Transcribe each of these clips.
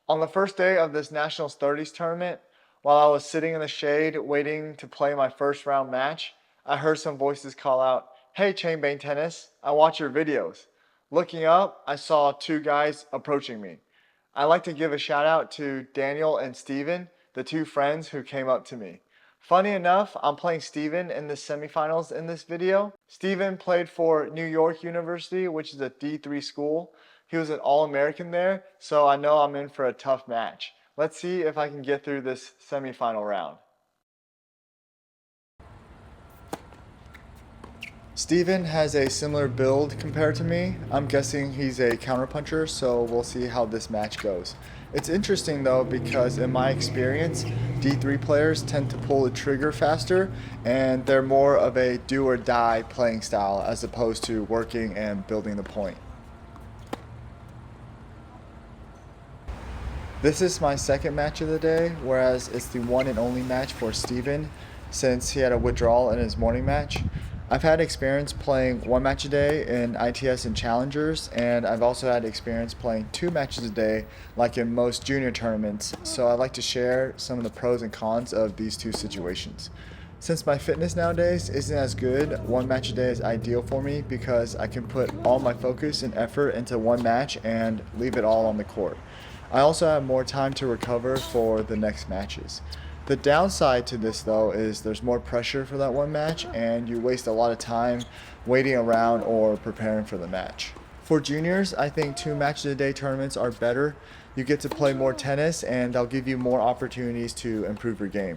On the first day of this Nationals 30s tournament, while I was sitting in the shade waiting to play my first round match, I heard some voices call out, "Hey Chainbane Tennis, I watch your videos." Looking up, I saw two guys approaching me. I'd like to give a shout out to Daniel and Steven, the two friends who came up to me. Funny enough, I'm playing Steven in the semifinals in this video. Steven played for New York University, which is a D3 school. He was an All-American there, so I know I'm in for a tough match. Let's see if I can get through this semifinal round. Steven has a similar build compared to me. I'm guessing he's a counterpuncher, so we'll see how this match goes. It's interesting though because in my experience, D3 players tend to pull the trigger faster and they're more of a do or die playing style as opposed to working and building the point. This is my second match of the day, whereas it's the one and only match for Steven since he had a withdrawal in his morning match. I've had experience playing one match a day in ITS and Challengers, and I've also had experience playing two matches a day like in most junior tournaments, so I'd like to share some of the pros and cons of these two situations. Since my fitness nowadays isn't as good, one match a day is ideal for me because I can put all my focus and effort into one match and leave it all on the court. I also have more time to recover for the next matches. The downside to this though is there's more pressure for that one match and you waste a lot of time waiting around or preparing for the match. For juniors, I think two matches a day tournaments are better. You get to play more tennis and they'll give you more opportunities to improve your game.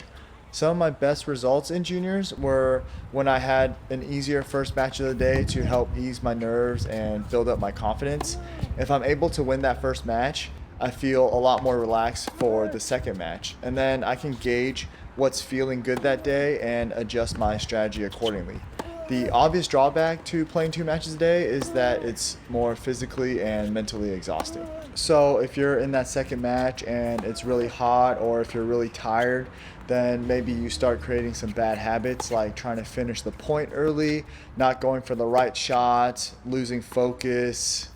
Some of my best results in juniors were when I had an easier first match of the day to help ease my nerves and build up my confidence. If I'm able to win that first match, I feel a lot more relaxed for the second match. And then I can gauge what's feeling good that day and adjust my strategy accordingly. The obvious drawback to playing two matches a day is that it's more physically and mentally exhausting. So if you're in that second match and it's really hot or if you're really tired, then maybe you start creating some bad habits like trying to finish the point early, not going for the right shots, losing focus,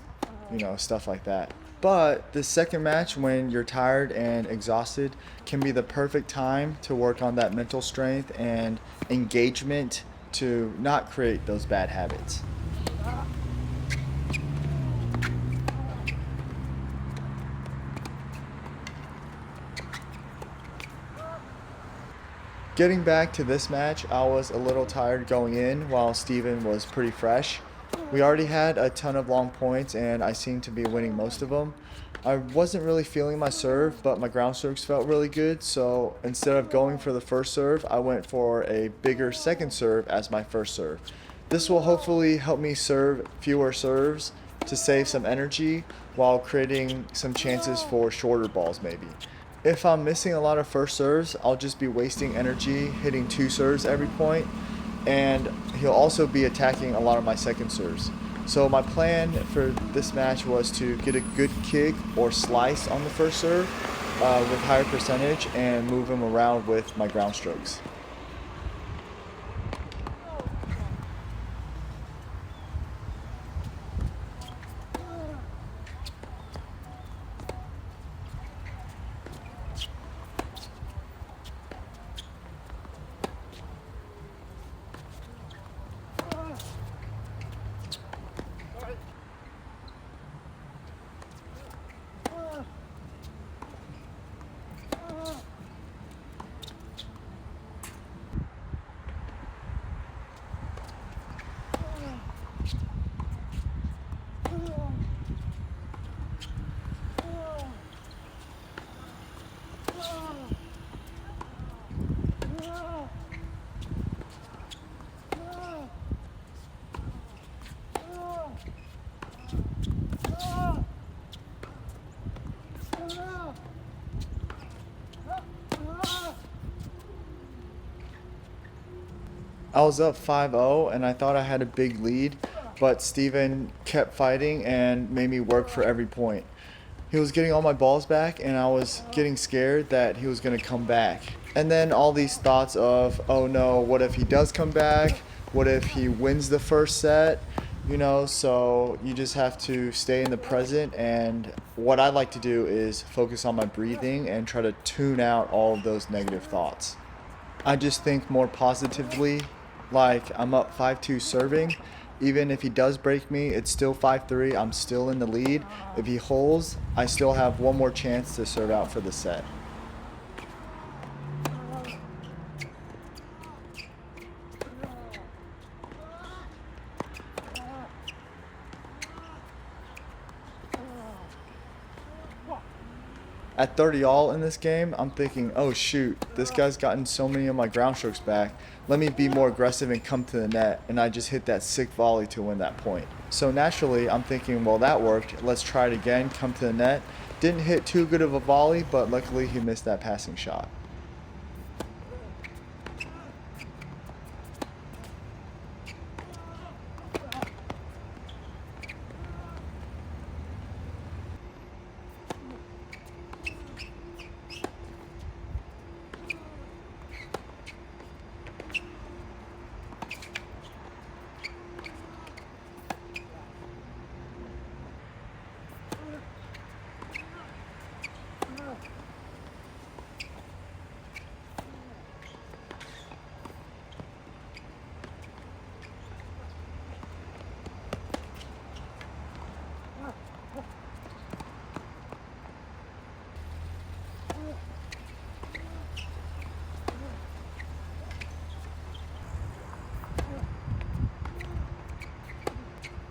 stuff like that. But the second match, when you're tired and exhausted, can be the perfect time to work on that mental strength and engagement to not create those bad habits. Getting back to this match, I was a little tired going in while Steven was pretty fresh. We already had a ton of long points and I seemed to be winning most of them. I wasn't really feeling my serve, but my ground strokes felt really good, so instead of going for the first serve, I went for a bigger second serve as my first serve. This will hopefully help me serve fewer serves to save some energy while creating some chances for shorter balls maybe. If I'm missing a lot of first serves, I'll just be wasting energy hitting two serves every point, and he'll also be attacking a lot of my second serves. So my plan for this match was to get a good kick or slice on the first serve with higher percentage and move him around with my ground strokes. I was up 5-0 and I thought I had a big lead, but Steven kept fighting and made me work for every point. He was getting all my balls back and I was getting scared that he was going to come back. And then all these thoughts of, oh no, what if he does come back? What if he wins the first set? so you just have to stay in the present. And what I like to do is focus on my breathing and try to tune out all of those negative thoughts. I just think more positively, like I'm up 5-2 serving. Even if he does break me, it's still 5-3. I'm still in the lead. If he holds, I still have one more chance to serve out for the set. At 30 all in this game, I'm thinking, oh shoot, this guy's gotten so many of my ground strokes back. Let me be more aggressive and come to the net. And I just hit that sick volley to win that point. So naturally, I'm thinking, well, that worked. Let's try it again, come to the net. Didn't hit too good of a volley, but luckily he missed that passing shot.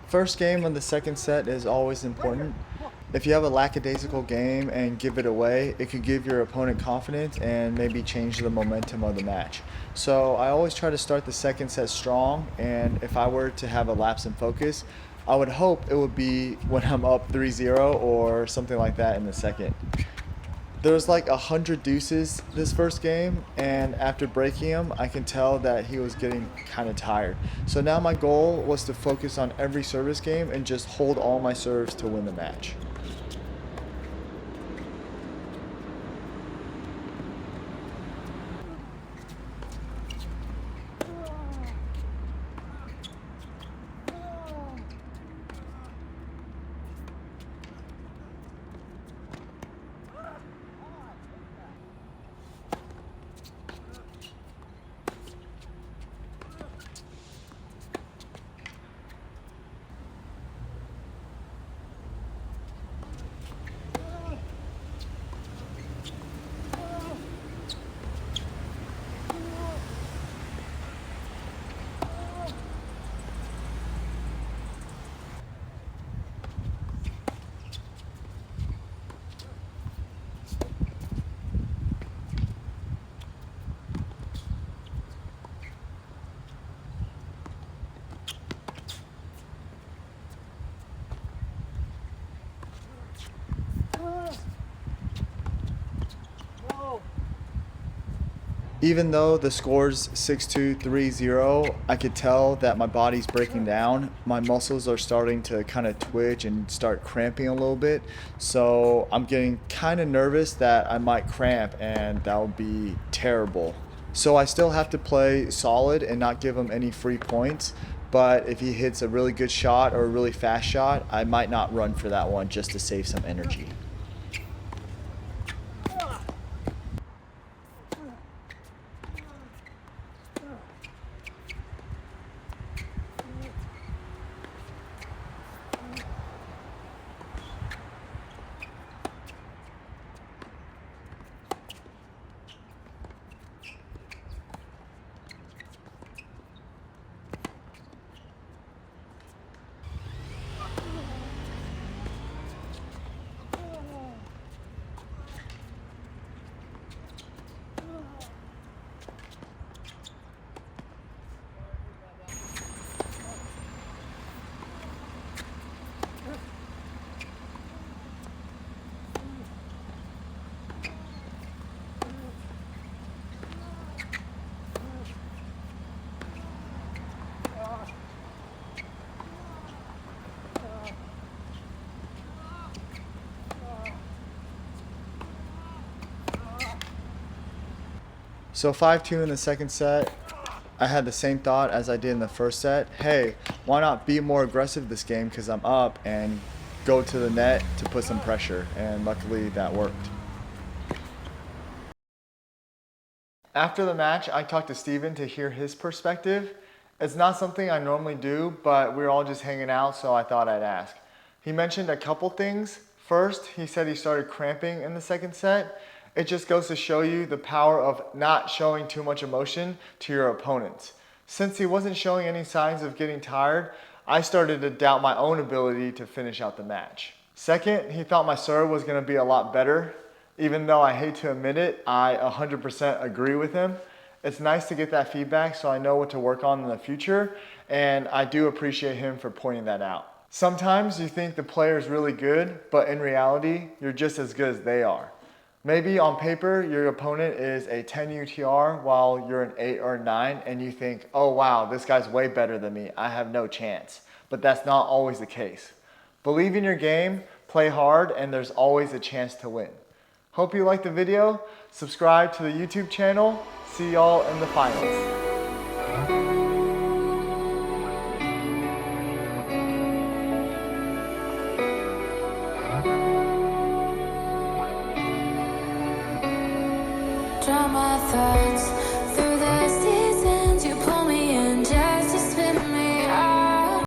First game of the second set is always important. If you have a lackadaisical game and give it away, it could give your opponent confidence and maybe change the momentum of the match. So I always try to start the second set strong, and if I were to have a lapse in focus, I would hope it would be when I'm up 3-0 or something like that in the second. There was like 100 deuces this first game, and after breaking him, I can tell that he was getting kind of tired. So now my goal was to focus on every service game and just hold all my serves to win the match. Even though the score's 6-2, 3-0, I could tell that my body's breaking down. My muscles are starting to kind of twitch and start cramping a little bit. So I'm getting kind of nervous that I might cramp, and that would be terrible. So I still have to play solid and not give him any free points. But if he hits a really good shot or a really fast shot, I might not run for that one just to save some energy. So 5-2 in the second set. I had the same thought as I did in the first set. Hey, why not be more aggressive this game because I'm up, and go to the net to put some pressure, and luckily that worked. After the match, I talked to Steven to hear his perspective. It's not something I normally do, but we were all just hanging out, so I thought I'd ask. He mentioned a couple things. First, he said he started cramping in the second set. It just goes to show you the power of not showing too much emotion to your opponents. Since he wasn't showing any signs of getting tired, I started to doubt my own ability to finish out the match. Second, he thought my serve was going to be a lot better. Even though I hate to admit it, I 100% agree with him. It's nice to get that feedback so I know what to work on in the future, and I do appreciate him for pointing that out. Sometimes you think the player is really good, but in reality, you're just as good as they are. Maybe on paper, your opponent is a 10 UTR while you're an 8 or 9, and you think, oh wow, this guy's way better than me, I have no chance. But that's not always the case. Believe in your game, play hard, and there's always a chance to win. Hope you liked the video. Subscribe to the YouTube channel. See y'all in the finals. Draw my thoughts through the sea.